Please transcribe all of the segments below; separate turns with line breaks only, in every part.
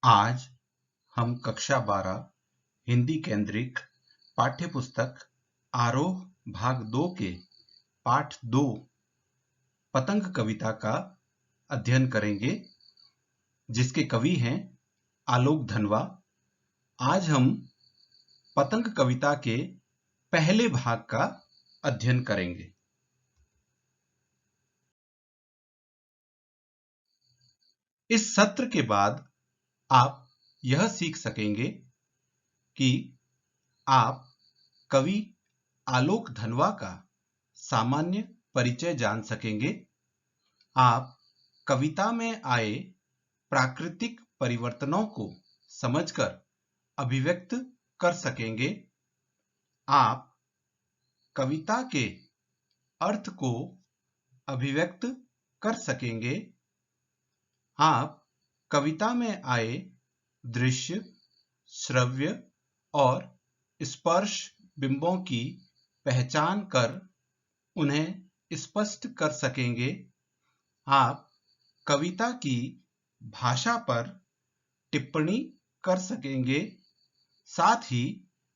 आज हम कक्षा 12 हिंदी केंद्रित पाठ्यपुस्तक आरोह भाग 2 के पाठ 2 पतंग कविता का अध्ययन करेंगे, जिसके कवि हैं आलोक धनवा। आज हम पतंग कविता के पहले भाग का अध्ययन करेंगे। इस सत्र के बाद आप यह सीख सकेंगे कि आप कवि आलोक धनवा का सामान्य परिचय जान सकेंगे। आप कविता में आए प्राकृतिक परिवर्तनों को समझकर अभिव्यक्त कर सकेंगे। आप कविता के अर्थ को अभिव्यक्त कर सकेंगे। आप कविता में आए दृश्य, श्रव्य और स्पर्श बिंबों की पहचान कर उन्हें स्पष्ट कर सकेंगे। आप कविता की भाषा पर टिप्पणी कर सकेंगे। साथ ही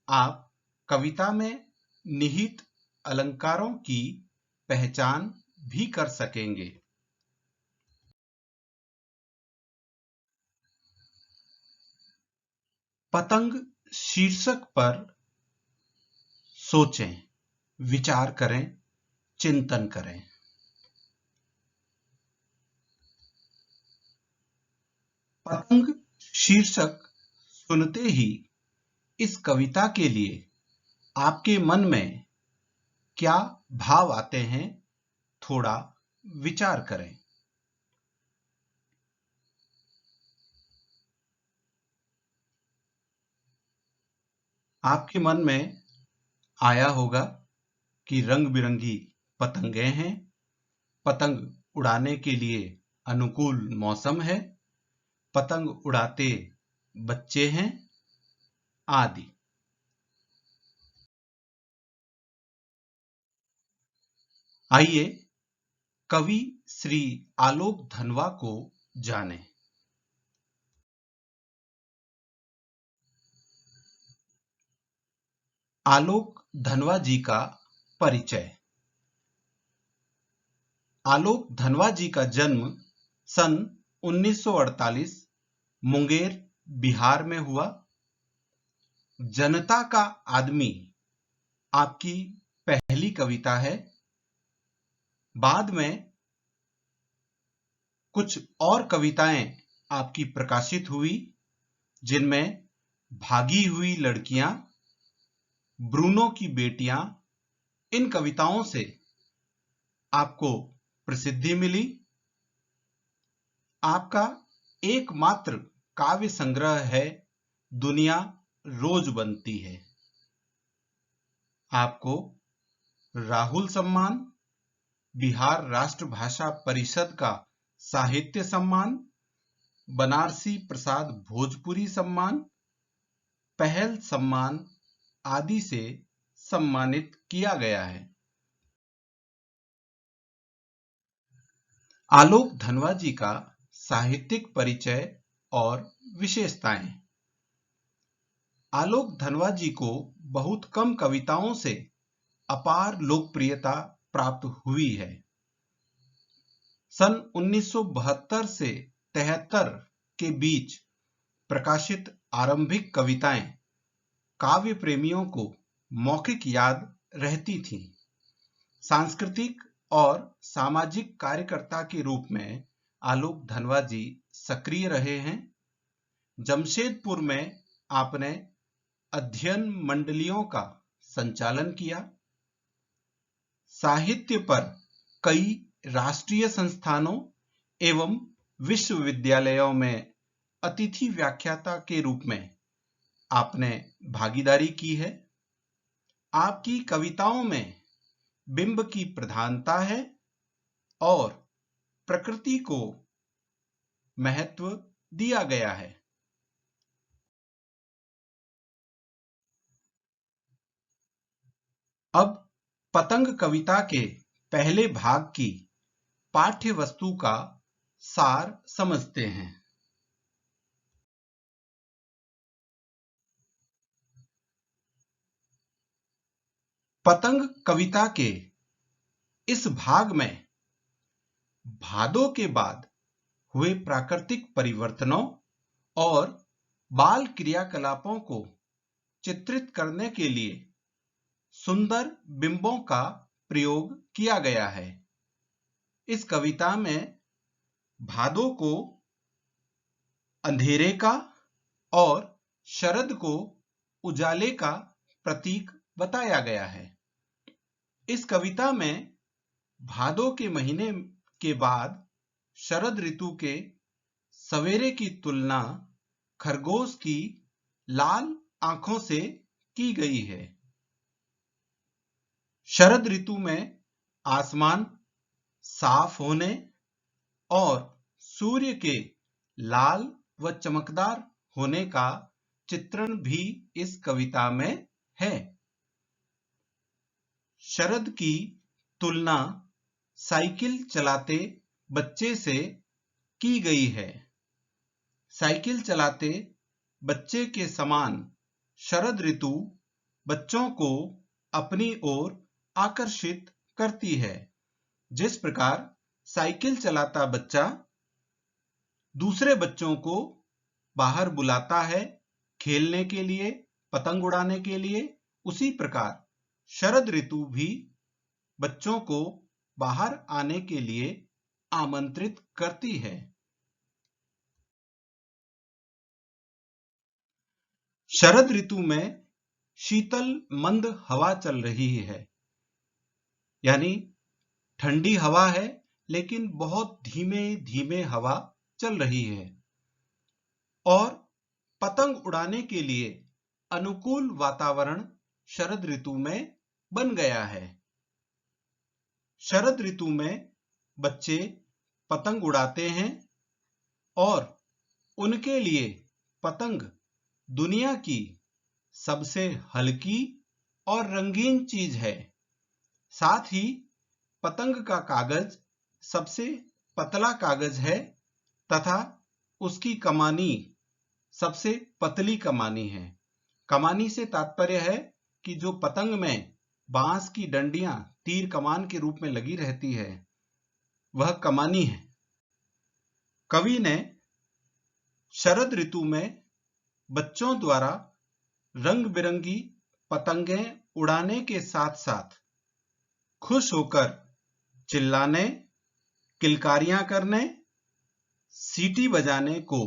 आप कविता में निहित अलंकारों की पहचान भी कर सकेंगे। पतंग शीर्षक पर सोचें, विचार करें, चिंतन करें। पतंग शीर्षक सुनते ही इस कविता के लिए आपके मन में क्या भाव आते हैं, थोड़ा विचार करें। आपके मन में आया होगा कि रंग बिरंगी पतंगे हैं, पतंग उड़ाने के लिए अनुकूल मौसम है, पतंग उड़ाते बच्चे हैं आदि। आइए कवि श्री आलोक धनवा को जानें। आलोक धनवा जी का परिचय। आलोक धनवा जी का जन्म सन 1948 मुंगेर, बिहार में हुआ। जनता का आदमी आपकी पहली कविता है। बाद में कुछ और कविताएं आपकी प्रकाशित हुई, जिनमें भागी हुई लड़कियां, ब्रूनो की बेटियां, इन कविताओं से आपको प्रसिद्धि मिली। आपका एकमात्र काव्य संग्रह है दुनिया रोज बनती है। आपको राहुल सम्मान, बिहार राष्ट्र भाषा परिषद का साहित्य सम्मान, बनारसी प्रसाद भोजपुरी सम्मान, पहल सम्मान आदि से सम्मानित किया गया है। आलोक धनवा जी का साहित्यिक परिचय और विशेषताएं। आलोक धनवा जी को बहुत कम कविताओं से अपार लोकप्रियता प्राप्त हुई है। सन 1972 से 73 के बीच प्रकाशित आरंभिक कविताएं काव्य प्रेमियों को मौखिक याद रहती थीं। सांस्कृतिक और सामाजिक कार्यकर्ता के रूप में आलोक धनवा जी सक्रिय रहे हैं। जमशेदपुर में आपने अध्ययन मंडलियों का संचालन किया। साहित्य पर कई राष्ट्रीय संस्थानों एवं विश्वविद्यालयों में अतिथि व्याख्याता के रूप में आपने भागीदारी की है। आपकी कविताओं में बिंब की प्रधानता है और प्रकृति को महत्व दिया गया है। अब पतंग कविता के पहले भाग की पाठ्य वस्तु का सार समझते हैं। पतंग कविता के इस भाग में भादों के बाद हुए प्राकृतिक परिवर्तनों और बाल क्रियाकलापों को चित्रित करने के लिए सुंदर बिंबों का प्रयोग किया गया है। इस कविता में भादों को अंधेरे का और शरद को उजाले का प्रतीक बताया गया है। इस कविता में भादों के महीने के बाद शरद ऋतु के सवेरे की तुलना खरगोश की लाल आंखों से की गई है। शरद ऋतु में आसमान साफ होने और सूर्य के लाल व चमकदार होने का चित्रण भी इस कविता में है। शरद की तुलना साइकिल चलाते बच्चे से की गई है। साइकिल चलाते बच्चे के समान शरद ऋतु बच्चों को अपनी ओर आकर्षित करती है। जिस प्रकार साइकिल चलाता बच्चा दूसरे बच्चों को बाहर बुलाता है खेलने के लिए, पतंग उड़ाने के लिए, उसी प्रकार शरद ऋतु भी बच्चों को बाहर आने के लिए आमंत्रित करती है। शरद ऋतु में शीतल मंद हवा चल रही है, यानी ठंडी हवा है लेकिन बहुत धीमे धीमे हवा चल रही है और पतंग उड़ाने के लिए अनुकूल वातावरण शरद ऋतु में बन गया है। शरद ऋतु में बच्चे पतंग उड़ाते हैं और उनके लिए पतंग दुनिया की सबसे हल्की और रंगीन चीज है। साथ ही पतंग का कागज सबसे पतला कागज है तथा उसकी कमानी सबसे पतली कमानी है। कमानी से तात्पर्य है कि जो पतंग में बांस की डंडियां तीर कमान के रूप में लगी रहती है वह कमानी है। कवि ने शरद ऋतु में बच्चों द्वारा रंग बिरंगी पतंगें उड़ाने के साथ साथ खुश होकर चिल्लाने, किलकारियां करने, सीटी बजाने को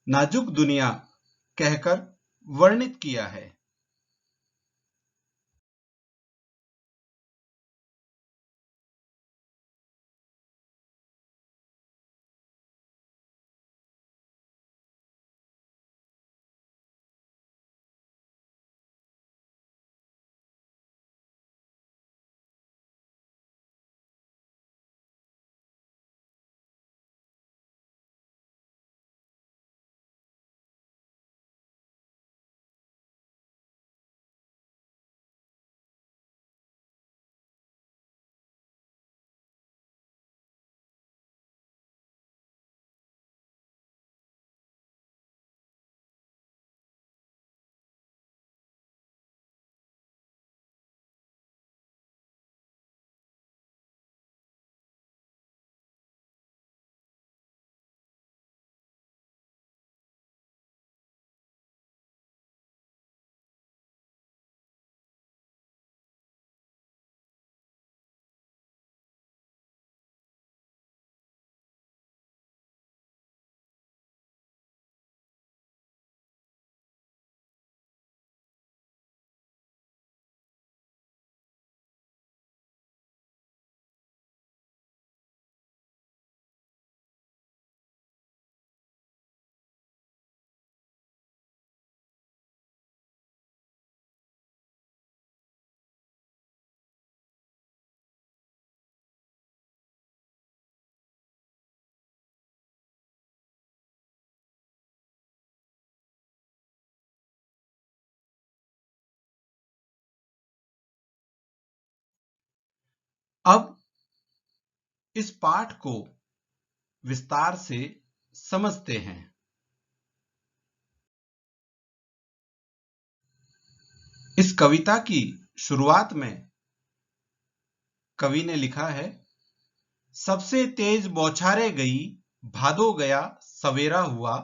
नाजुक दुनिया कहकर वर्णित किया है। अब इस पाठ को विस्तार से समझते हैं। इस कविता की शुरुआत में कवि ने लिखा है, सबसे तेज बौछारे गई, भादो गया सवेरा हुआ,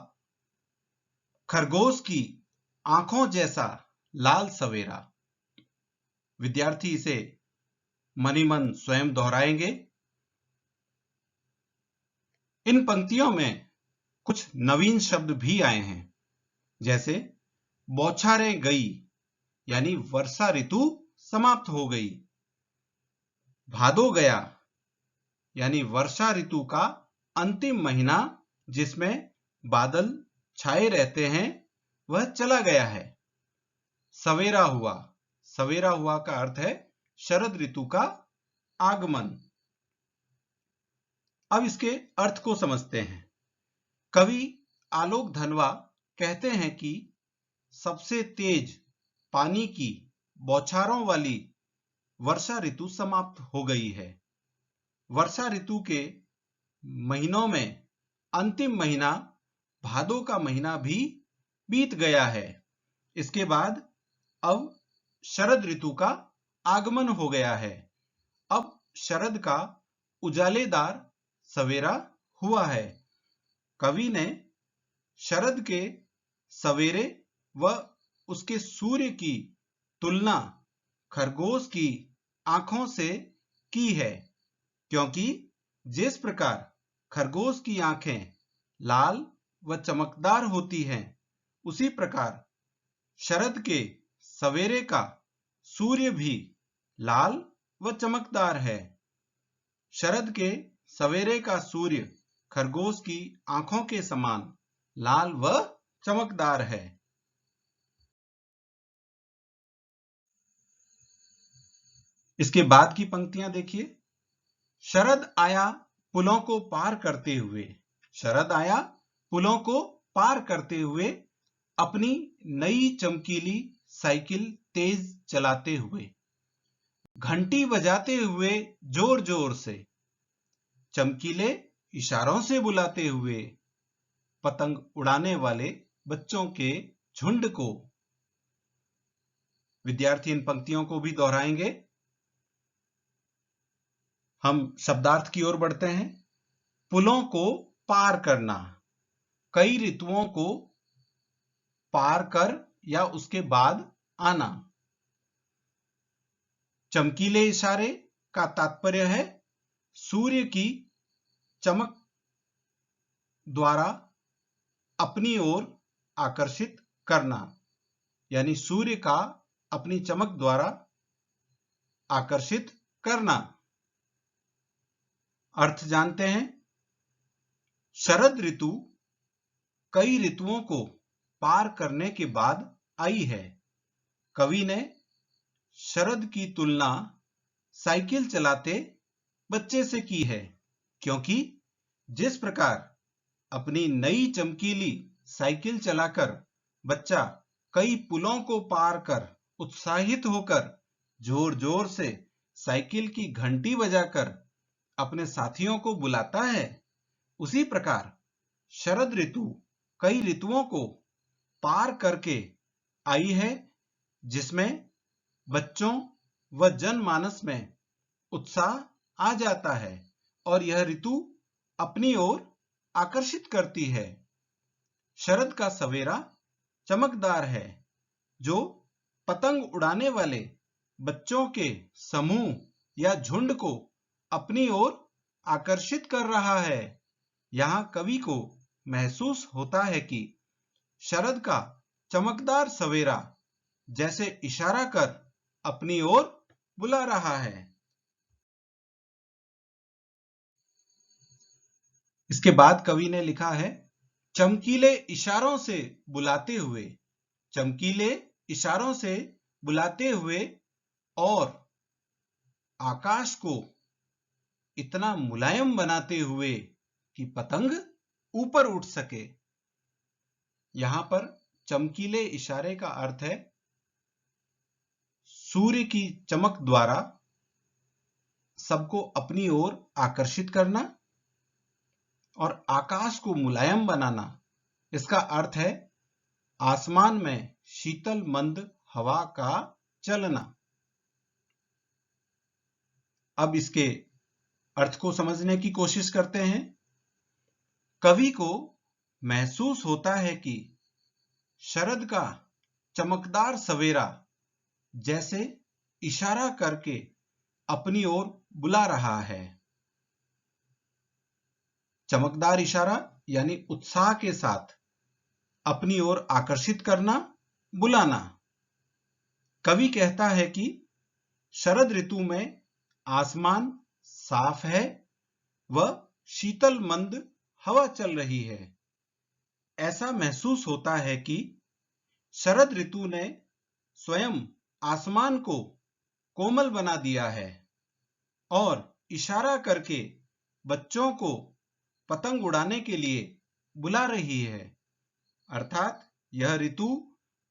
खरगोश की आंखों जैसा लाल सवेरा। विद्यार्थी इसे मनी मन स्वयं दोहराएंगे। इन पंक्तियों में कुछ नवीन शब्द भी आए हैं, जैसे बौछारें गई यानी वर्षा ऋतु समाप्त हो गई, भादो गया यानी वर्षा ऋतु का अंतिम महीना जिसमें बादल छाए रहते हैं वह चला गया है, सवेरा हुआ, सवेरा हुआ का अर्थ है शरद ऋतु का आगमन। अब इसके अर्थ को समझते हैं। कवि आलोक धनवा कहते हैं कि सबसे तेज पानी की बौछारों वाली वर्षा ऋतु समाप्त हो गई है। वर्षा ऋतु के महीनों में अंतिम महीना भादो का महीना भी बीत गया है। इसके बाद अब शरद ऋतु का आगमन हो गया है। अब शरद का उजालेदार सवेरा हुआ है। कवि ने शरद के सवेरे व उसके सूर्य की तुलना खरगोश की आंखों से की है, क्योंकि जिस प्रकार खरगोश की आंखें लाल व चमकदार होती हैं, उसी प्रकार शरद के सवेरे का सूर्य भी लाल व चमकदार है। शरद के सवेरे का सूर्य खरगोश की आंखों के समान लाल व चमकदार है। इसके बाद की पंक्तियां देखिए। शरद आया पुलों को पार करते हुए, शरद आया पुलों को पार करते हुए, अपनी नई चमकीली साइकिल तेज चलाते हुए, घंटी बजाते हुए जोर जोर से, चमकीले इशारों से बुलाते हुए, पतंग उड़ाने वाले बच्चों के झुंड को। विद्यार्थी इन पंक्तियों को भी दोहराएंगे। हम शब्दार्थ की ओर बढ़ते हैं। पुलों को पार करना, कई ऋतुओं को पार कर या उसके बाद आना। चमकीले इशारे का तात्पर्य है सूर्य की चमक द्वारा अपनी ओर आकर्षित करना, यानी सूर्य का अपनी चमक द्वारा आकर्षित करना। अर्थ जानते हैं। शरद ऋतु कई ऋतुओं को पार करने के बाद आई है। कवि ने शरद की तुलना साइकिल चलाते बच्चे से की है, क्योंकि जिस प्रकार अपनी नई चमकीली साइकिल चलाकर बच्चा कई पुलों को पार कर उत्साहित होकर जोर जोर से साइकिल की घंटी बजाकर अपने साथियों को बुलाता है, उसी प्रकार शरद ऋतु कई ऋतुओं को पार करके आई है, जिसमें बच्चों व जनमानस में उत्साह आ जाता है और यह ऋतु अपनी ओर आकर्षित करती है। शरद का सवेरा चमकदार है, जो पतंग उड़ाने वाले बच्चों के समूह या झुंड को अपनी ओर आकर्षित कर रहा है। यहाँ कवि को महसूस होता है कि शरद का चमकदार सवेरा जैसे इशारा कर अपनी ओर बुला रहा है। इसके बाद कवि ने लिखा है, चमकीले इशारों से बुलाते हुए, चमकीले इशारों से बुलाते हुए और आकाश को इतना मुलायम बनाते हुए कि पतंग ऊपर उठ सके। यहां पर चमकीले इशारे का अर्थ है सूर्य की चमक द्वारा सबको अपनी ओर आकर्षित करना और आकाश को मुलायम बनाना। इसका अर्थ है आसमान में शीतल मंद हवा का चलना। अब इसके अर्थ को समझने की कोशिश करते हैं। कवि को महसूस होता है कि शरद का चमकदार सवेरा जैसे इशारा करके अपनी ओर बुला रहा है। चमकदार इशारा यानी उत्साह के साथ अपनी ओर आकर्षित करना, बुलाना। कवि कहता है कि शरद ऋतु में आसमान साफ है व शीतल मंद हवा चल रही है। ऐसा महसूस होता है कि शरद ऋतु ने स्वयं आसमान को कोमल बना दिया है और इशारा करके बच्चों को पतंग उड़ाने के लिए बुला रही है। अर्थात यह ऋतु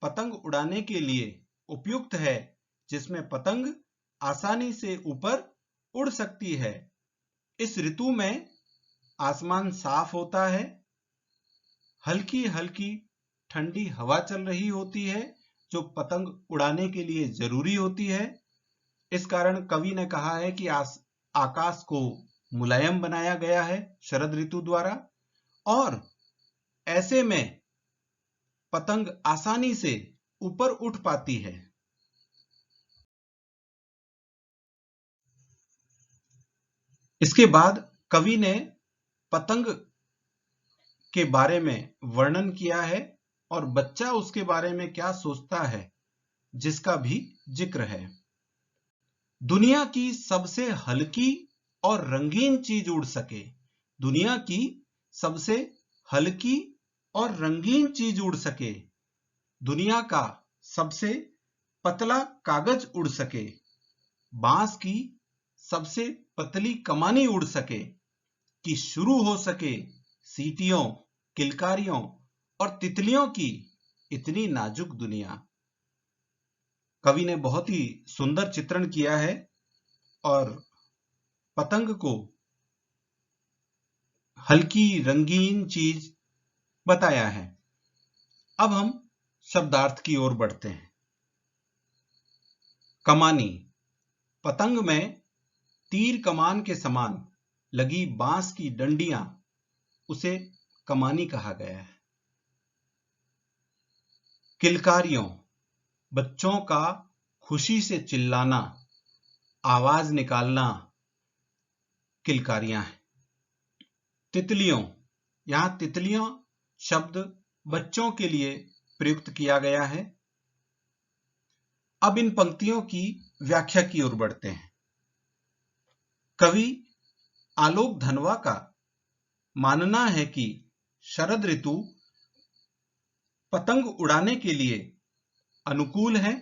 पतंग उड़ाने के लिए उपयुक्त है, जिसमें पतंग आसानी से ऊपर उड़ सकती है। इस ऋतु में आसमान साफ होता है, हल्की हल्की ठंडी हवा चल रही होती है जो पतंग उड़ाने के लिए जरूरी होती है। इस कारण कवि ने कहा है कि आकाश को मुलायम बनाया गया है शरद ऋतु द्वारा और ऐसे में पतंग आसानी से ऊपर उठ पाती है। इसके बाद कवि ने पतंग के बारे में वर्णन किया है और बच्चा उसके बारे में क्या सोचता है जिसका भी जिक्र है। दुनिया की सबसे हल्की और रंगीन चीज उड़ सके। दुनिया की सबसे हल्की और रंगीन चीज उड़ सके। दुनिया का सबसे पतला कागज उड़ सके। बांस की सबसे पतली कमानी उड़ सके कि शुरू हो सके सीटियों, किलकारियों और तितलियों की इतनी नाजुक दुनिया। कवि ने बहुत ही सुंदर चित्रण किया है और पतंग को हल्की रंगीन चीज बताया है। अब हम शब्दार्थ की ओर बढ़ते हैं। कमानी, पतंग में तीर कमान के समान लगी बांस की डंडियां, उसे कमानी कहा गया है। किलकारियों, बच्चों का खुशी से चिल्लाना, आवाज निकालना किलकारियां हैं। तितलियों, यहां तितलियों शब्द बच्चों के लिए प्रयुक्त किया गया है। अब इन पंक्तियों की व्याख्या की ओर बढ़ते हैं। कवि आलोक धनवा का मानना है कि शरद ऋतु पतंग उड़ाने के लिए अनुकूल है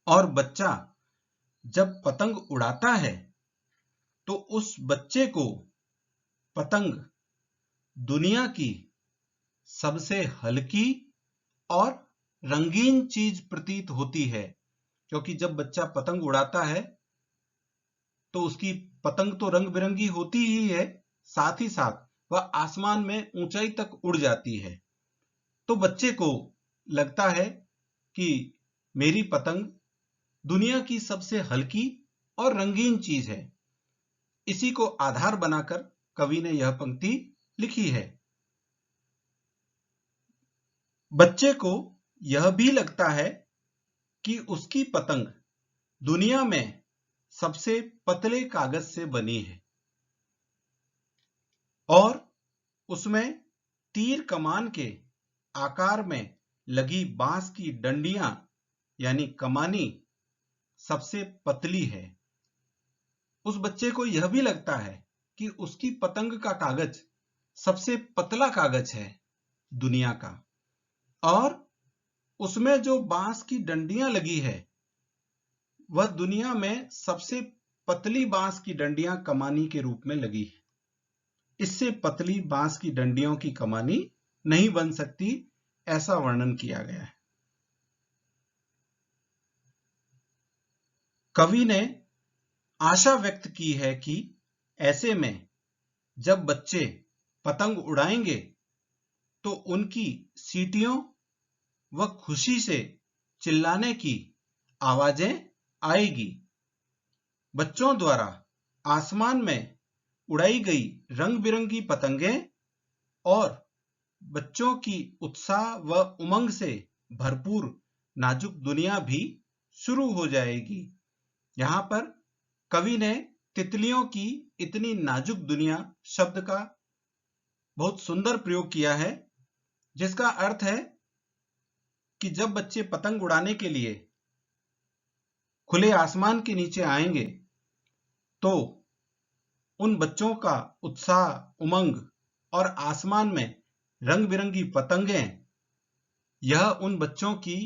और बच्चा जब पतंग उड़ाता है तो उस बच्चे को पतंग दुनिया की सबसे हल्की और रंगीन चीज प्रतीत होती है, क्योंकि जब बच्चा पतंग उड़ाता है तो उसकी पतंग तो रंग बिरंगी होती ही है, साथ ही साथ वह आसमान में ऊंचाई तक उड़ जाती है। तो बच्चे को लगता है कि मेरी पतंग दुनिया की सबसे हल्की और रंगीन चीज है। इसी को आधार बनाकर कवि ने यह पंक्ति लिखी है। बच्चे को यह भी लगता है कि उसकी पतंग दुनिया में सबसे पतले कागज से बनी है और उसमें तीर कमान के आकार में लगी बांस की डंडियां यानी कमानी सबसे पतली है। उस बच्चे को यह भी लगता है कि उसकी पतंग का कागज सबसे पतला कागज है दुनिया का और उसमें जो बांस की डंडियां लगी है वह दुनिया में सबसे पतली बांस की डंडियां कमानी के रूप में लगी है। इससे पतली बांस की डंडियों की कमानी नहीं बन सकती, ऐसा वर्णन किया गया है। कवि ने आशा व्यक्त की है कि ऐसे में जब बच्चे पतंग उड़ाएंगे तो उनकी सीटियों व खुशी से चिल्लाने की आवाजें आएगी। बच्चों द्वारा आसमान में उड़ाई गई रंग बिरंगी पतंगें और बच्चों की उत्साह व उमंग से भरपूर नाजुक दुनिया भी शुरू हो जाएगी। यहाँ पर कवि ने तितलियों की इतनी नाजुक दुनिया शब्द का बहुत सुंदर प्रयोग किया है, जिसका अर्थ है कि जब बच्चे पतंग उड़ाने के लिए खुले आसमान के नीचे आएंगे तो उन बच्चों का उत्साह, उमंग और आसमान में रंग बिरंगी पतंगें, यह उन बच्चों की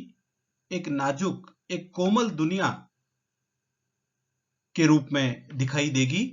एक नाजुक, एक कोमल दुनिया के रूप में दिखाई देगी।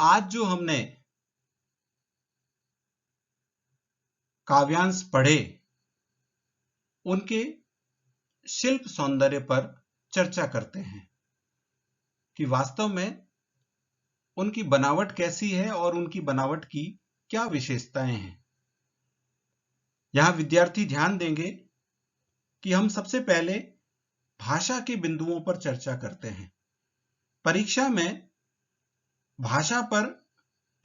आज जो हमने काव्यांश पढ़े उनके शिल्प सौंदर्य पर चर्चा करते हैं कि वास्तव में उनकी बनावट कैसी है और उनकी बनावट की क्या विशेषताएं हैं। यहां विद्यार्थी ध्यान देंगे कि हम सबसे पहले भाषा के बिंदुओं पर चर्चा करते हैं। परीक्षा में भाषा पर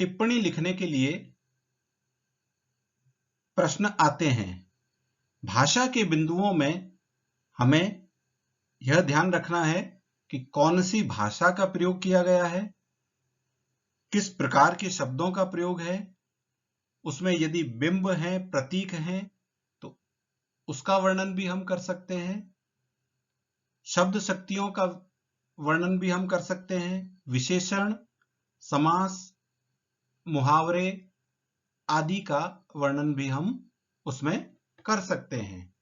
टिप्पणी लिखने के लिए प्रश्न आते हैं। भाषा के बिंदुओं में हमें यह ध्यान रखना है कि कौन सी भाषा का प्रयोग किया गया है, किस प्रकार के शब्दों का प्रयोग है, उसमें यदि बिंब हैं, प्रतीक हैं तो उसका वर्णन भी हम कर सकते हैं, शब्द शक्तियों का वर्णन भी हम कर सकते हैं, विशेषण, समास, मुहावरे आदि का वर्णन भी हम उसमें कर सकते हैं।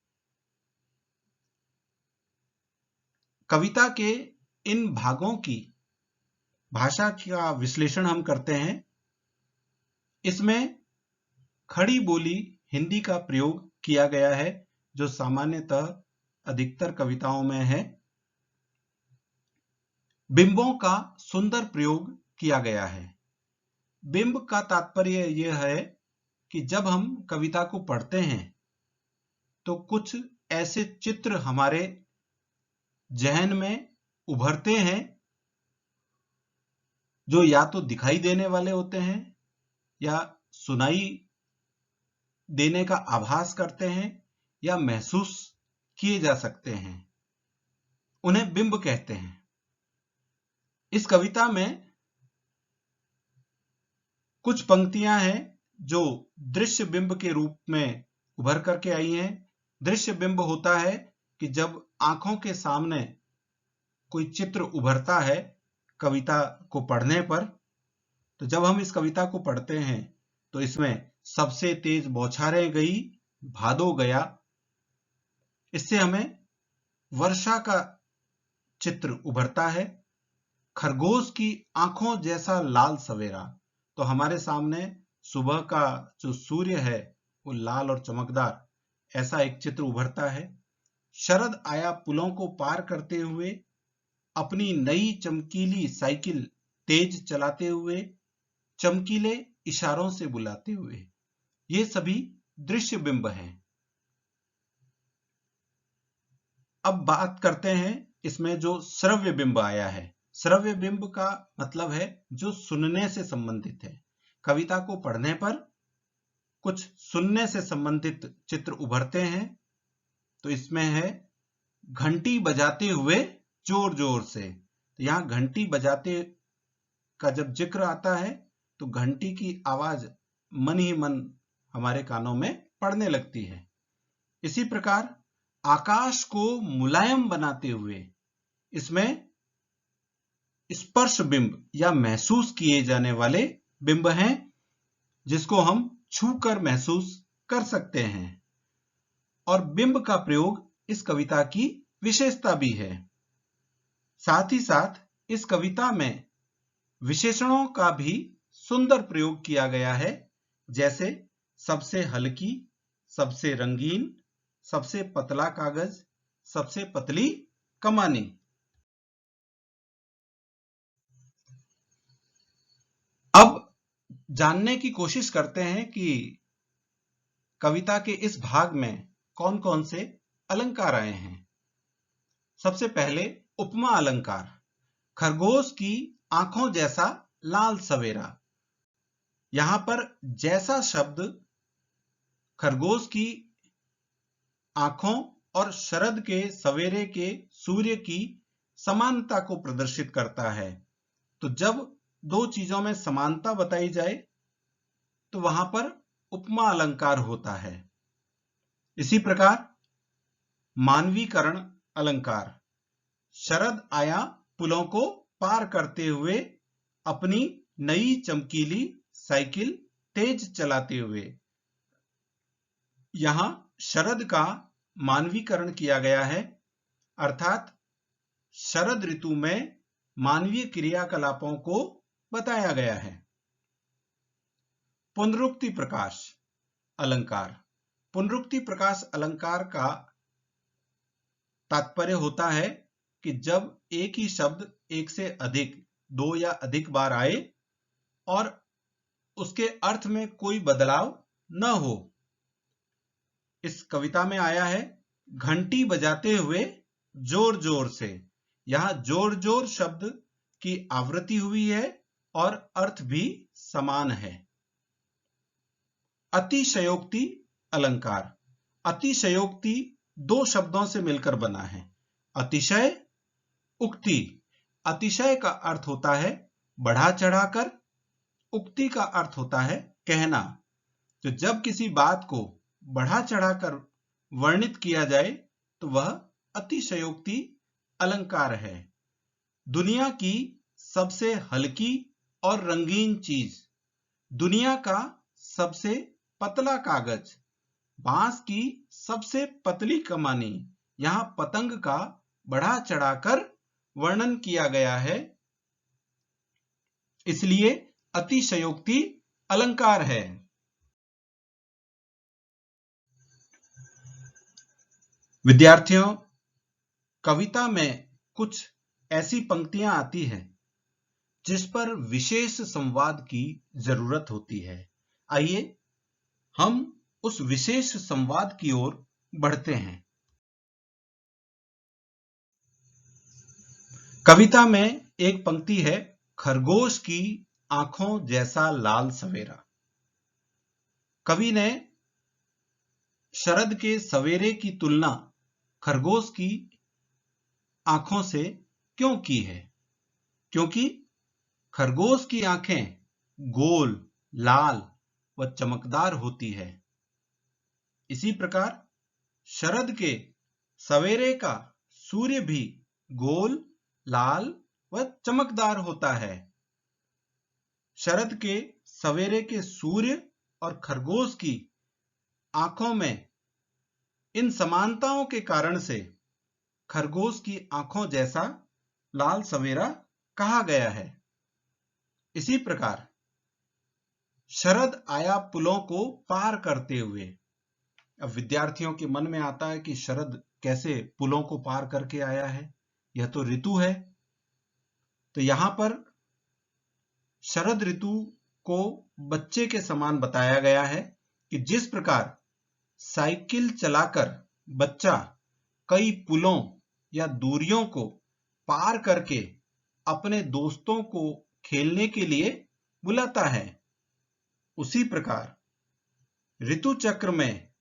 कविता के इन भागों की भाषा का विश्लेषण हम करते हैं। इसमें खड़ी बोली हिंदी का प्रयोग किया गया है जो सामान्यतः अधिकतर कविताओं में है। बिंबों का सुंदर प्रयोग किया गया है। बिंब का तात्पर्य यह है कि जब हम कविता को पढ़ते हैं तो कुछ ऐसे चित्र हमारे जहन में उभरते हैं जो या तो दिखाई देने वाले होते हैं या सुनाई देने का आभास करते हैं या महसूस किए जा सकते हैं, उन्हें बिंब कहते हैं। इस कविता में कुछ पंक्तियां हैं जो दृश्य बिंब के रूप में उभर करके आई हैं। दृश्य बिंब होता है कि जब आंखों के सामने कोई चित्र उभरता है कविता को पढ़ने पर, तो जब हम इस कविता को पढ़ते हैं तो इसमें सबसे तेज बौछारें गई, भादो गया, इससे हमें वर्षा का चित्र उभरता है। खरगोश की आंखों जैसा लाल सवेरा, तो हमारे सामने सुबह का जो सूर्य है वो लाल और चमकदार, ऐसा एक चित्र उभरता है। शरद आया पुलों को पार करते हुए, अपनी नई चमकीली साइकिल तेज चलाते हुए, चमकीले इशारों से बुलाते हुए, ये सभी दृश्य बिंब हैं। अब बात करते हैं इसमें जो श्रव्य बिंब आया है। श्रव्य बिंब का मतलब है जो सुनने से संबंधित है। कविता को पढ़ने पर कुछ सुनने से संबंधित चित्र उभरते हैं। तो इसमें है घंटी बजाते हुए जोर जोर से। तो यहां घंटी बजाते का जब जिक्र आता है तो घंटी की आवाज मन ही मन हमारे कानों में पड़ने लगती है। इसी प्रकार आकाश को मुलायम बनाते हुए, इसमें स्पर्श बिंब या महसूस किए जाने वाले बिंब हैं जिसको हम छूकर महसूस कर सकते हैं। और बिंब का प्रयोग इस कविता की विशेषता भी है। साथ ही साथ इस कविता में विशेषणों का भी सुंदर प्रयोग किया गया है, जैसे सबसे हल्की, सबसे रंगीन, सबसे पतला कागज, सबसे पतली कमानी। अब जानने की कोशिश करते हैं कि कविता के इस भाग में कौन कौन से अलंकार आए हैं। सबसे पहले उपमा अलंकार। खरगोश की आंखों जैसा लाल सवेरा। यहां पर जैसा शब्द खरगोश की आंखों और शरद के सवेरे के सूर्य की समानता को प्रदर्शित करता है। तो जब दो चीजों में समानता बताई जाए तो वहां पर उपमा अलंकार होता है। इसी प्रकार मानवीकरण अलंकार। शरद आया पुलों को पार करते हुए, अपनी नई चमकीली साइकिल तेज चलाते हुए। यहां शरद का मानवीकरण किया गया है, अर्थात शरद ऋतु में मानवीय क्रियाकलापों को बताया गया है। पुनरुक्ति प्रकाश अलंकार। पुनरुक्ति प्रकाश अलंकार का तात्पर्य होता है कि जब एक ही शब्द एक से अधिक, दो या अधिक बार आए और उसके अर्थ में कोई बदलाव न हो। इस कविता में आया है घंटी बजाते हुए जोर जोर से। यहां जोर जोर शब्द की आवृत्ति हुई है और अर्थ भी समान है। अतिशयोक्ति अलंकार। अतिशयोक्ति दो शब्दों से मिलकर बना है। अतिशय, उक्ति। अतिशय का अर्थ होता है बढ़ा चढ़ाकर, उक्ति का अर्थ होता है कहना। तो जब किसी बात को बढ़ा चढ़ाकर वर्णित किया जाए तो वह अतिशयोक्ति अलंकार है। दुनिया की सबसे हल्की और रंगीन चीज, दुनिया का सबसे पतला कागज, बांस की सबसे पतली कमानी, यहां पतंग का बढ़ा चढ़ाकर वर्णन किया गया है, इसलिए अतिशयोक्ति अलंकार है। विद्यार्थियों, कविता में कुछ ऐसी पंक्तियां आती हैं जिस पर विशेष संवाद की जरूरत होती है। आइए हम उस विशेष संवाद की ओर बढ़ते हैं। कविता में एक पंक्ति है, खरगोश की आंखों जैसा लाल सवेरा। कवि ने शरद के सवेरे की तुलना खरगोश की आंखों से क्यों की है? क्योंकि खरगोश की आंखें गोल, लाल व चमकदार होती है। इसी प्रकार शरद के सवेरे का सूर्य भी गोल, लाल व चमकदार होता है। शरद के सवेरे के सूर्य और खरगोश की आंखों में इन समानताओं के कारण से खरगोश की आंखों जैसा लाल सवेरा कहा गया है। इसी प्रकार शरद आया पुलों को पार करते हुए। अब विद्यार्थियों के मन में आता है कि शरद कैसे पुलों को पार करके आया है, यह तो ऋतु है। तो यहां पर शरद ऋतु को बच्चे के समान बताया गया है कि जिस प्रकार साइकिल चलाकर बच्चा कई पुलों या दूरियों को पार करके अपने दोस्तों को खेलने के लिए बुलाता है, उसी प्रकार ऋतु चक्र में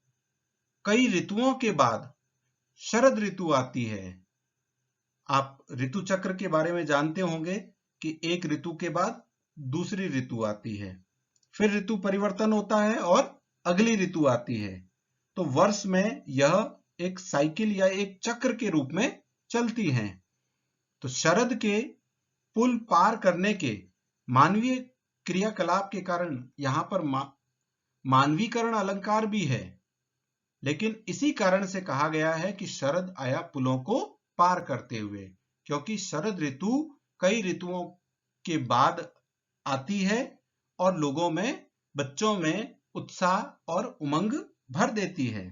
कई ऋतुओं के बाद शरद ऋतु आती है। आप ऋतु चक्र के बारे में जानते होंगे कि एक ऋतु के बाद दूसरी ऋतु आती है, फिर ऋतु परिवर्तन होता है और अगली ऋतु आती है। तो वर्ष में यह एक साइकिल या एक चक्र के रूप में चलती हैं। तो शरद के पुल पार करने के मानवीय क्रियाकलाप के कारण यहां पर मानवीकरण अलंकार भी है, लेकिन इसी कारण से कहा गया है कि शरद आया पुलों को पार करते हुए, क्योंकि शरद ऋतु कई ऋतुओं के बाद आती है और लोगों में, बच्चों में उत्साह और उमंग भर देती है।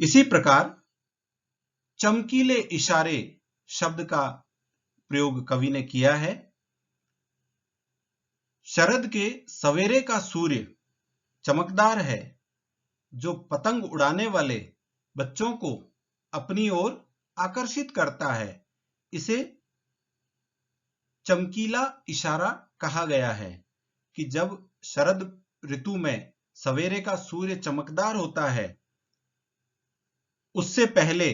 इसी प्रकार चमकीले इशारे शब्द का प्रयोग कवि ने किया है। शरद के सवेरे का सूर्य चमकदार है, जो पतंग उड़ाने वाले बच्चों को अपनी ओर आकर्षित करता है। इसे चमकीला इशारा कहा गया है कि जब शरद ऋतु में सवेरे का सूर्य चमकदार होता है, उससे पहले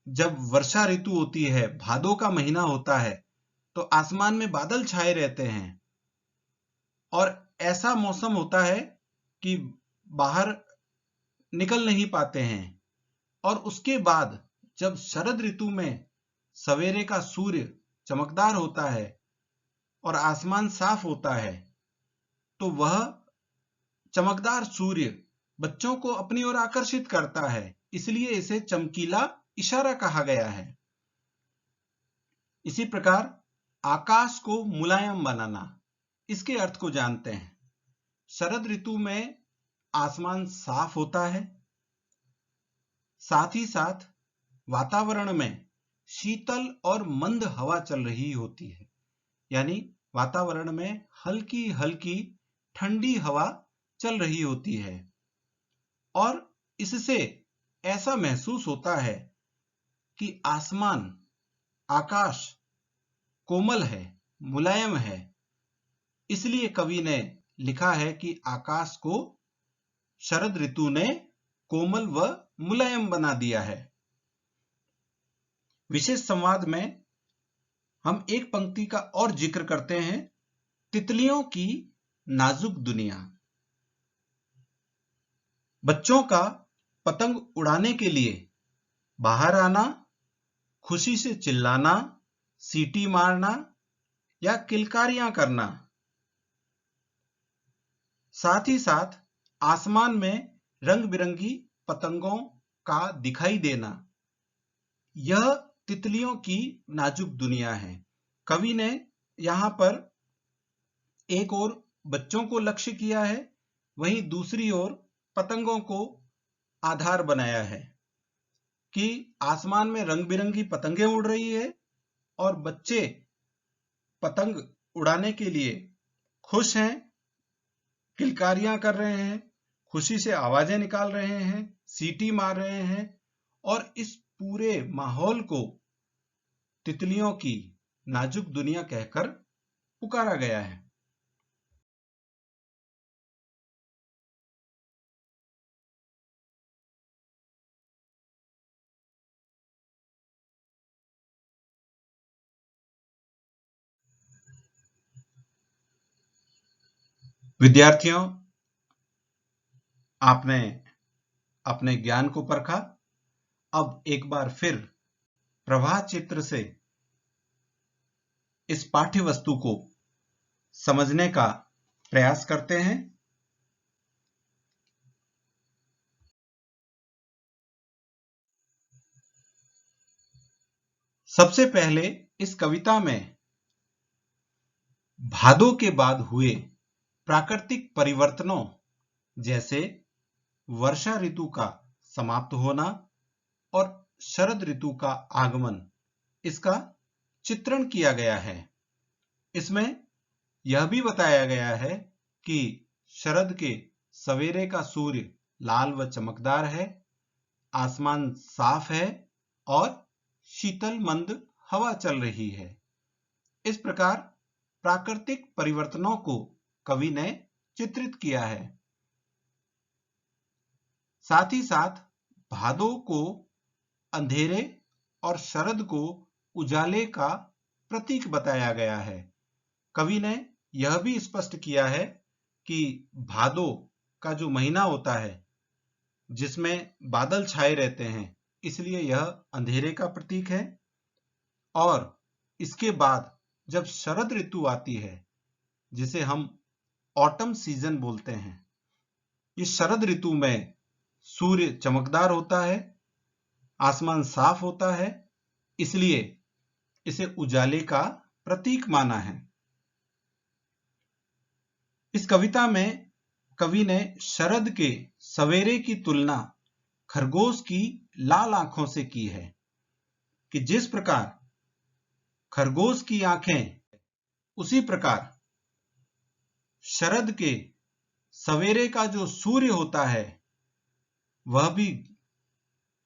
जब वर्षा ऋतु होती है, भादों का महीना होता है, तो आसमान में बादल छाए रहते हैं और ऐसा मौसम होता है कि बाहर निकल नहीं पाते हैं। और उसके बाद जब शरद ऋतु में सवेरे का सूर्य चमकदार होता है और आसमान साफ होता है, तो वह चमकदार सूर्य बच्चों को अपनी ओर आकर्षित करता है, इसलिए इसे चमकीला इशारा कहा गया है। इसी प्रकार आकाश को मुलायम बनाना, इसके अर्थ को जानते हैं। शरद ऋतु में आसमान साफ होता है, साथ ही साथ वातावरण में शीतल और मंद हवा चल रही होती है, यानी वातावरण में हल्की हल्की ठंडी हवा चल रही होती है और इससे ऐसा महसूस होता है कि आसमान, आकाश कोमल है, मुलायम है। इसलिए कवि ने लिखा है कि आकाश को शरद ऋतु ने कोमल व मुलायम बना दिया है। विशेष संवाद में हम एक पंक्ति का और जिक्र करते हैं, तितलियों की नाजुक दुनिया। बच्चों का पतंग उड़ाने के लिए बाहर आना, खुशी से चिल्लाना, सीटी मारना या किलकारियां करना, साथ ही साथ आसमान में रंग बिरंगी पतंगों का दिखाई देना, यह तितलियों की नाजुक दुनिया है। कवि ने यहाँ पर एक ओर बच्चों को लक्ष्य किया है, वहीं दूसरी ओर पतंगों को आधार बनाया है कि आसमान में रंग बिरंगी पतंगें उड़ रही है और बच्चे पतंग उड़ाने के लिए खुश हैं, किलकारियां कर रहे हैं, खुशी से आवाजें निकाल रहे हैं, सीटी मार रहे हैं और इस पूरे माहौल को तितलियों की नाजुक दुनिया कहकर पुकारा गया है। विद्यार्थियों, आपने अपने ज्ञान को परखा। अब एक बार फिर प्रवाह चित्र से इस पाठ्य वस्तु को समझने का प्रयास करते हैं। सबसे पहले इस कविता में भादों के बाद हुए प्राकृतिक परिवर्तनों जैसे वर्षा ऋतु का समाप्त होना और शरद ऋतु का आगमन, इसका चित्रण किया गया है। इसमें यह भी बताया गया है कि शरद के सवेरे का सूर्य लाल व चमकदार है, आसमान साफ है और शीतल मंद हवा चल रही है। इस प्रकार प्राकृतिक परिवर्तनों को कवि ने चित्रित किया है। साथ ही साथ भादों को अंधेरे और शरद को उजाले का प्रतीक बताया गया है। कवि ने यह भी स्पष्ट किया है कि भादों का जो महीना होता है, जिसमें बादल छाए रहते हैं, इसलिए यह अंधेरे का प्रतीक है। और इसके बाद जब शरद ऋतु आती है, जिसे हम ऑटम सीजन बोलते हैं, इस शरद ऋतु में सूर्य चमकदार होता है, आसमान साफ होता है, इसलिए इसे उजाले का प्रतीक माना है। इस कविता में कवि ने शरद के सवेरे की तुलना खरगोश की लाल आंखों से की है कि जिस प्रकार खरगोश की आंखें, उसी प्रकार शरद के सवेरे का जो सूर्य होता है वह भी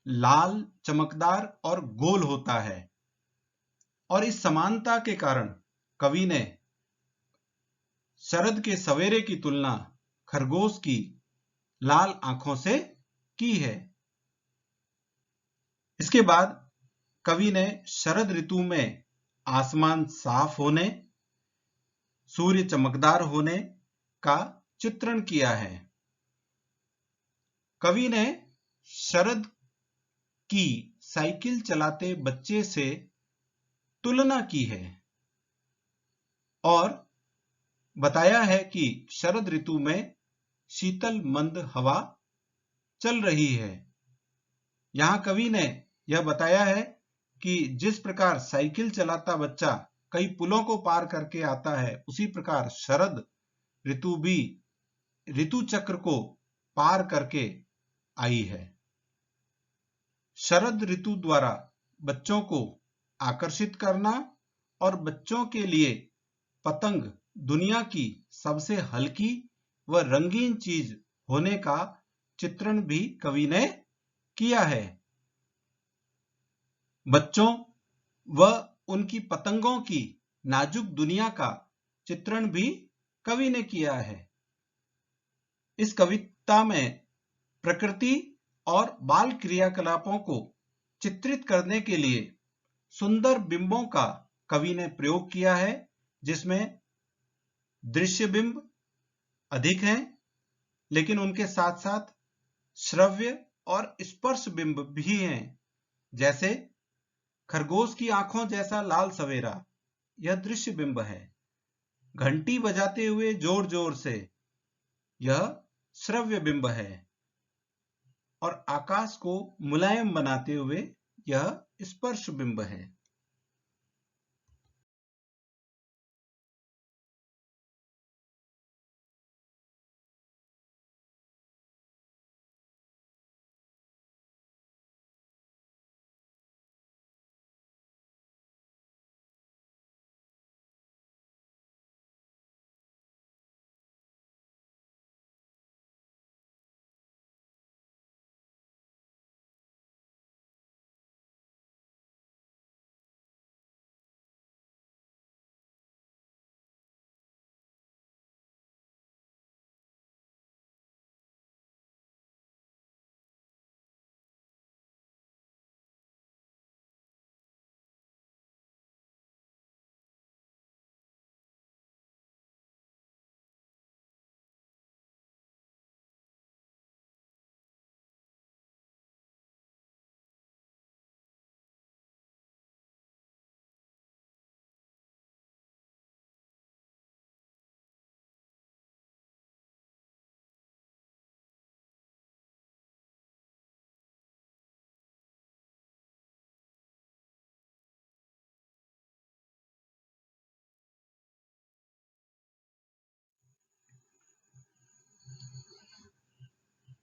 लाल, चमकदार और गोल होता है। और इस समानता के कारण कवि ने शरद के सवेरे की तुलना खरगोश की लाल आंखों से की है। इसके बाद कवि ने शरद ऋतु में आसमान साफ होने, सूर्य चमकदार होने का चित्रण किया है। कवि ने शरद की साइकिल चलाते बच्चे से तुलना की है और बताया है कि शरद ऋतु में शीतल मंद हवा चल रही है। यहां कवि ने यह बताया है कि जिस प्रकार साइकिल चलाता बच्चा कई पुलों को पार करके आता है, उसी प्रकार शरद ऋतु भी ऋतु चक्र को पार करके आई है। शरद ऋतु द्वारा बच्चों को आकर्षित करना और बच्चों के लिए पतंग दुनिया की सबसे हल्की व रंगीन चीज होने का चित्रण भी कवि ने किया है। बच्चों व उनकी पतंगों की नाजुक दुनिया का चित्रण भी कवि ने किया है। इस कविता में प्रकृति और बाल क्रियाकलापों को चित्रित करने के लिए सुंदर बिंबों का कवि ने प्रयोग किया है, जिसमें दृश्य बिंब अधिक हैं, लेकिन उनके साथ साथ श्रव्य और स्पर्श बिंब भी हैं। जैसे खरगोश की आंखों जैसा लाल सवेरा, यह दृश्य बिंब है। घंटी बजाते हुए जोर जोर से, यह श्रव्य बिंब है। और आकाश को मुलायम बनाते हुए, यह स्पर्श बिंब है।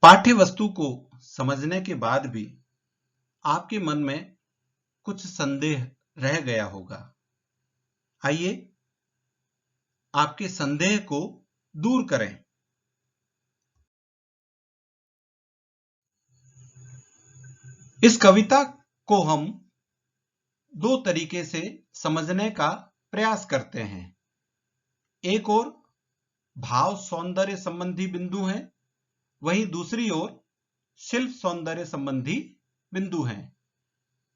पाठ्य वस्तु को समझने के बाद भी आपके मन में कुछ संदेह रह गया होगा। आइए आपके संदेह को दूर करें। इस कविता को हम दो तरीके से समझने का प्रयास करते हैं। एक ओर भाव सौंदर्य संबंधी बिंदु हैं, वहीं दूसरी ओर शिल्प सौंदर्य संबंधी बिंदु हैं।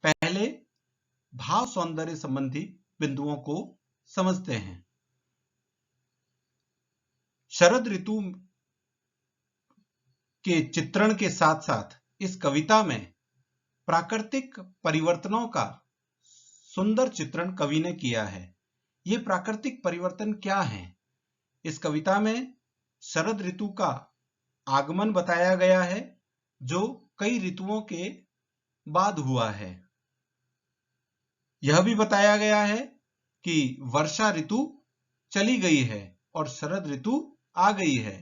पहले भाव सौंदर्य संबंधी बिंदुओं को समझते हैं। शरद ऋतु के चित्रण के साथ साथ इस कविता में प्राकृतिक परिवर्तनों का सुंदर चित्रण कवि ने किया है। ये प्राकृतिक परिवर्तन क्या हैं? इस कविता में शरद ऋतु का आगमन बताया गया है, जो कई ऋतुओं के बाद हुआ है। यह भी बताया गया है कि वर्षा ऋतु चली गई है और शरद ऋतु आ गई है।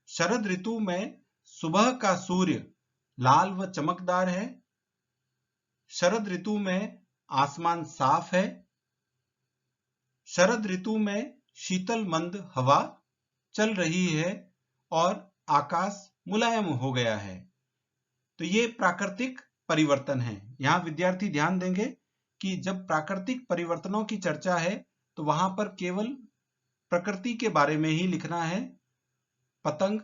शरद ऋतु में सुबह का सूर्य लाल व चमकदार है। शरद ऋतु में आसमान साफ है। शरद ऋतु में शीतल मंद हवा चल रही है और आकाश मुलायम हो गया है। तो ये प्राकृतिक परिवर्तन है। यहाँ विद्यार्थी ध्यान देंगे कि जब प्राकृतिक परिवर्तनों की चर्चा है तो वहां पर केवल प्रकृति के बारे में ही लिखना है, पतंग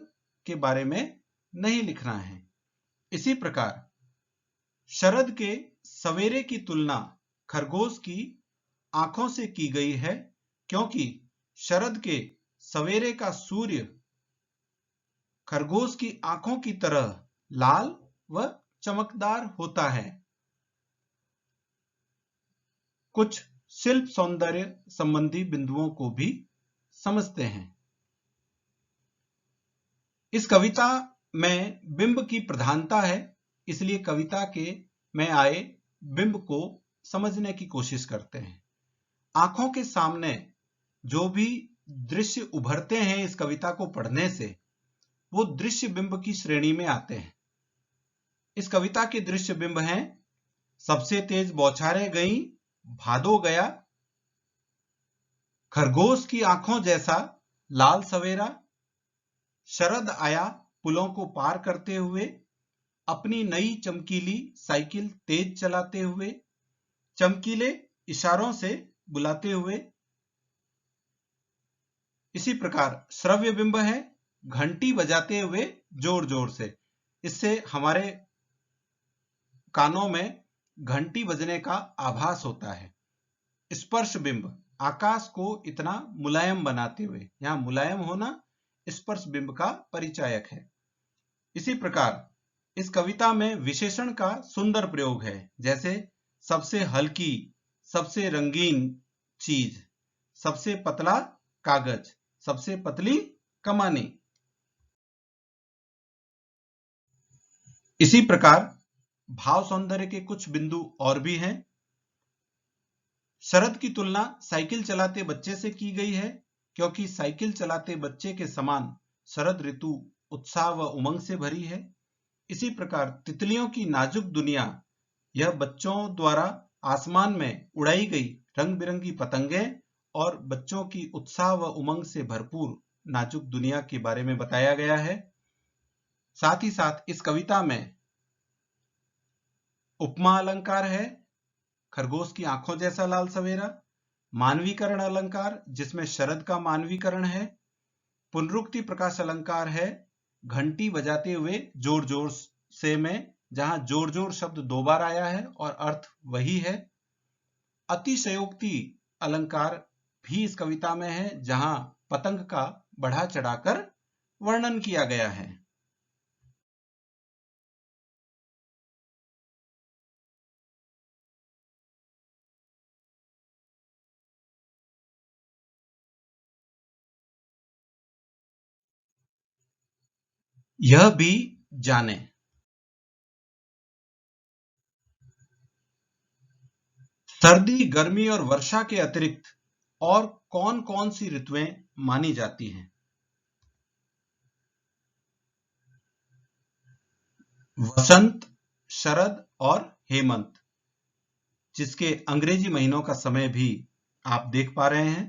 के बारे में नहीं लिखना है। इसी प्रकार शरद के सवेरे की तुलना खरगोश की आंखों से की गई है, क्योंकि शरद के सवेरे का सूर्य खरगोश की आंखों की तरह लाल व चमकदार होता है। कुछ शिल्प सौंदर्य संबंधी बिंदुओं को भी समझते हैं। इस कविता में बिंब की प्रधानता है, इसलिए कविता के में आए बिंब को समझने की कोशिश करते हैं। आंखों के सामने जो भी दृश्य उभरते हैं इस कविता को पढ़ने से, वो दृश्य बिंब की श्रेणी में आते हैं। इस कविता के दृश्य बिंब हैं सबसे तेज बौछारें गई भादो गया, खरगोश की आंखों जैसा लाल सवेरा, शरद आया पुलों को पार करते हुए, अपनी नई चमकीली साइकिल तेज चलाते हुए, चमकीले इशारों से बुलाते हुए। इसी प्रकार श्रव्य बिंब है घंटी बजाते हुए जोर जोर से। इससे हमारे कानों में घंटी बजने का आभास होता है। स्पर्श बिंब आकाश को इतना मुलायम बनाते हुए, यहां मुलायम होना स्पर्श बिंब का परिचायक है। इसी प्रकार इस कविता में विशेषण का सुंदर प्रयोग है, जैसे सबसे हल्की, सबसे रंगीन चीज, सबसे पतला कागज, सबसे पतली कमानी। इसी प्रकार भाव सौंदर्य के कुछ बिंदु और भी हैं। शरद की तुलना साइकिल चलाते बच्चे से की गई है, क्योंकि साइकिल चलाते बच्चे के समान शरद ऋतु उत्साह व उमंग से भरी है। इसी प्रकार तितलियों की नाजुक दुनिया, यह बच्चों द्वारा आसमान में उड़ाई गई रंग बिरंगी पतंगें और बच्चों की उत्साह व उमंग से भरपूर नाजुक दुनिया के बारे में बताया गया है। साथ ही साथ इस कविता में उपमा अलंकार है, खरगोश की आंखों जैसा लाल सवेरा, मानवीकरण अलंकार जिसमें शरद का मानवीकरण है, पुनरुक्ति प्रकाश अलंकार है घंटी बजाते हुए जोर जोर से में, जहां जोर जोर शब्द 2 बार आया है और अर्थ वही है। अतिशयोक्ति अलंकार भी इस कविता में है, जहां पतंग का बढ़ा चढ़ाकर वर्णन किया गया है। यह भी जाने, सर्दी, गर्मी और वर्षा के अतिरिक्त और कौन कौन सी ऋतुएं मानी जाती हैं? वसंत, शरद और हेमंत, जिसके अंग्रेजी महीनों का समय भी आप देख पा रहे हैं।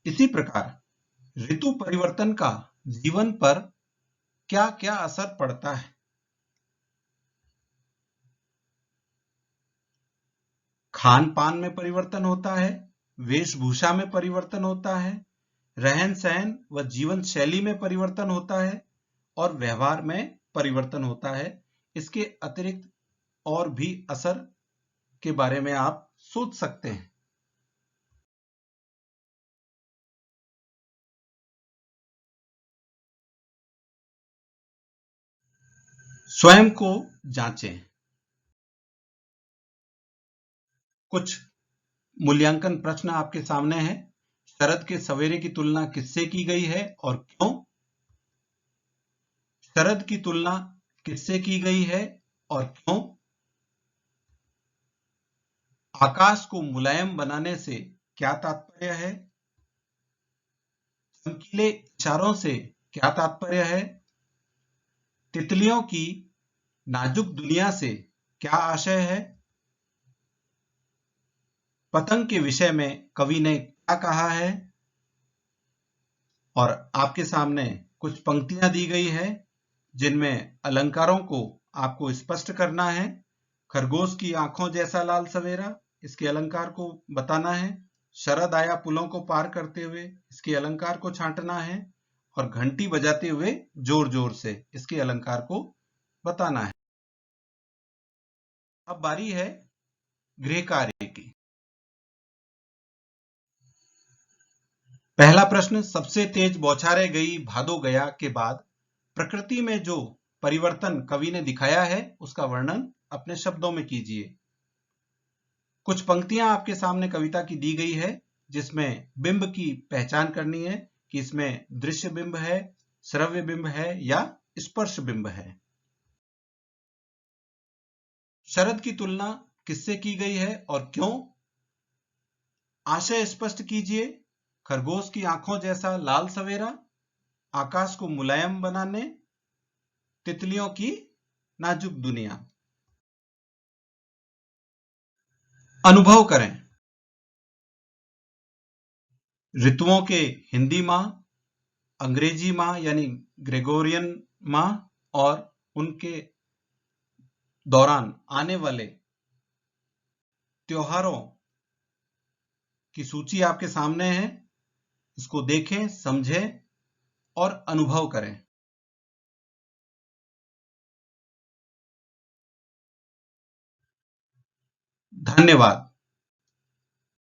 इसी प्रकार ऋतु परिवर्तन का जीवन पर क्या क्या असर पड़ता है? खान पान में परिवर्तन होता है, वेशभूषा में परिवर्तन होता है, रहन सहन व जीवन शैली में परिवर्तन होता है और व्यवहार में परिवर्तन होता है। इसके अतिरिक्त और भी असर के बारे में आप सोच सकते हैं। स्वयं को जांचें। कुछ मूल्यांकन प्रश्न आपके सामने हैं। शरद के सवेरे की तुलना किससे की गई है और क्यों? शरद की तुलना किससे की गई है और क्यों? आकाश को मुलायम बनाने से क्या तात्पर्य है? चमकीले इशारों से क्या तात्पर्य है? तितलियों की नाजुक दुनिया से क्या आशय है? पतंग के विषय में कवि ने क्या कहा है? और आपके सामने कुछ पंक्तियां दी गई है, जिनमें अलंकारों को आपको स्पष्ट करना है। खरगोश की आंखों जैसा लाल सवेरा, इसके अलंकार को बताना है। शरद आया पुलों को पार करते हुए, इसके अलंकार को छांटना है। और घंटी बजाते हुए जोर जोर से, इसके अलंकार को बताना है। अब बारी है गृह कार्य की। पहला प्रश्न, सबसे तेज बौछारें गई भादो गया के बाद प्रकृति में जो परिवर्तन कवि ने दिखाया है उसका वर्णन अपने शब्दों में कीजिए। कुछ पंक्तियां आपके सामने कविता की दी गई है, जिसमें बिंब की पहचान करनी है कि इसमें दृश्य बिंब है, श्रव्य बिंब है या स्पर्श बिंब है। शरद की तुलना किससे की गई है और क्यों? आशय स्पष्ट कीजिए। खरगोश की आंखों जैसा लाल सवेरा, आकाश को मुलायम बनाने, तितलियों की नाजुक दुनिया। अनुभव करें। ऋतुओं के हिंदी माह, अंग्रेजी माह यानी ग्रेगोरियन माह और उनके दौरान आने वाले त्योहारों की सूची आपके सामने है। इसको देखें, समझें और अनुभव करें। धन्यवाद।